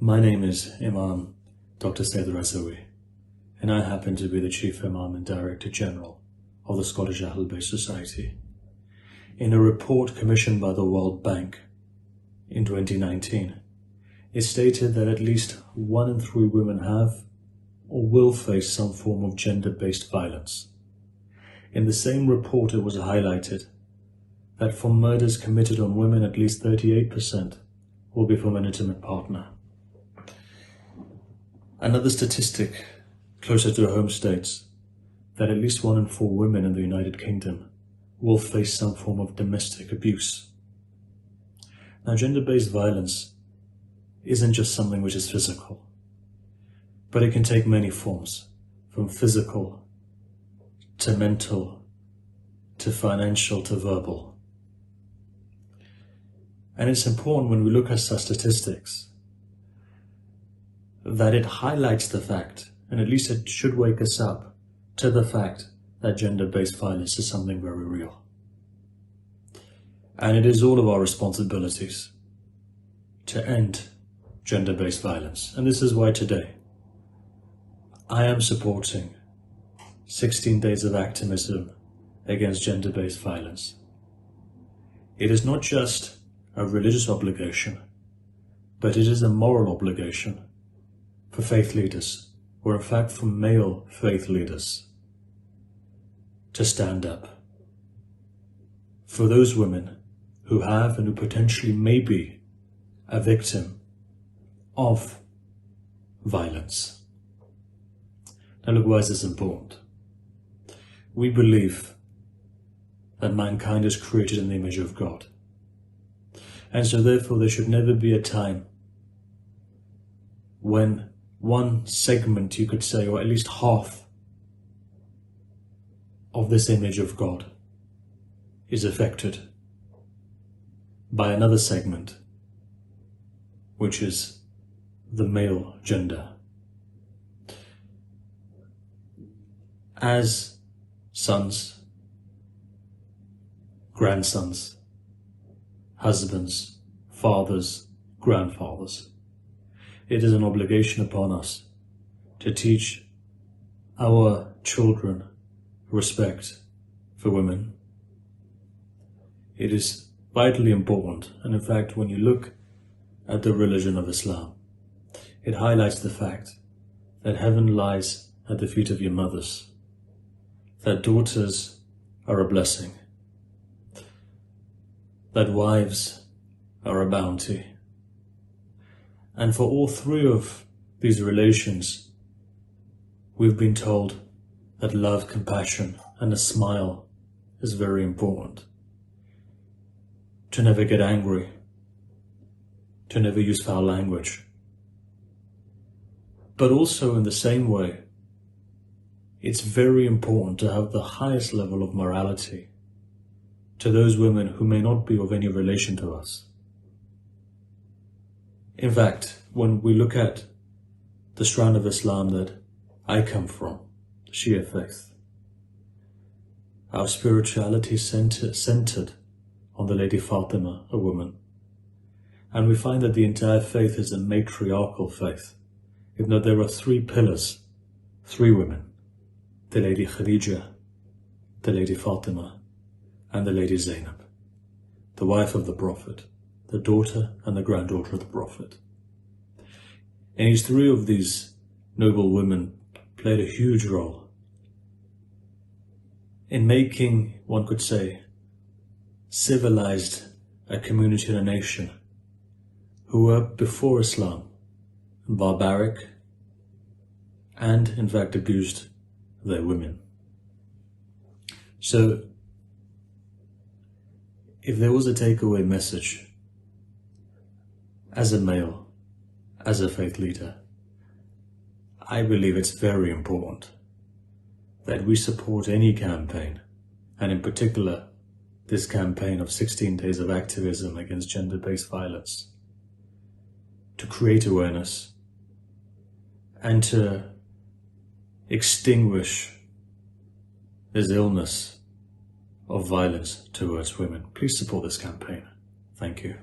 My name is Imam Dr Sayed Razawi, and I happen to be the Chief Imam and Director General of the Scottish Ahlul Bayt Society. In a report commissioned by the World Bank in 2019, it stated that at least 1 in 3 women have or will face some form of gender-based violence. In the same report, it was highlighted that for murders committed on women, at least 38% will be from an intimate partner. Another statistic closer to home states that at least 1 in 4 women in the United Kingdom will face some form of domestic abuse. Now, gender-based violence isn't just something which is physical, but it can take many forms, from physical to mental to financial to verbal. And it's important when we look at such statistics that it highlights the fact, and at least it should wake us up to the fact that gender-based violence is something very real. And it is all of our responsibilities to end gender-based violence. And this is why today I am supporting 16 Days of Activism against gender-based violence. It is not just a religious obligation, but it is a moral obligation for faith leaders, or in fact for male faith leaders, to stand up for those women who have and who potentially may be a victim of violence. Now look, why is this important? We believe that mankind is created in the image of God. And so therefore there should never be a time when one segment, you could say, or at least half of this image of God is affected by another segment, which is the male gender. As sons, grandsons, husbands, fathers, grandfathers, it is an obligation upon us to teach our children respect for women. It is vitally important, and in fact, when you look at the religion of Islam, it highlights the fact that heaven lies at the feet of your mothers, that daughters are a blessing, that wives are a bounty. And for all 3 of these relations, we've been told that love, compassion, and a smile is very important. To never get angry, to never use foul language. But also in the same way, it's very important to have the highest level of morality to those women who may not be of any relation to us. In fact, when we look at the strand of Islam that I come from, the Shia faith, our spirituality is centered on the Lady Fatima, a woman. And we find that the entire faith is a matriarchal faith, even though there are 3 pillars, 3 women: the Lady Khadija, the Lady Fatima, and the Lady Zainab, the wife of the Prophet, the daughter and the granddaughter of the Prophet. And each 3 of these noble women played a huge role in making, one could say, civilized a community and a nation who were before Islam barbaric and in fact abused their women. So if there was a takeaway message as a male, as a faith leader, I believe it's very important that we support any campaign, and in particular this campaign of 16 Days of Activism against gender-based violence, to create awareness and to extinguish this illness of violence towards women. Please support this campaign. Thank you.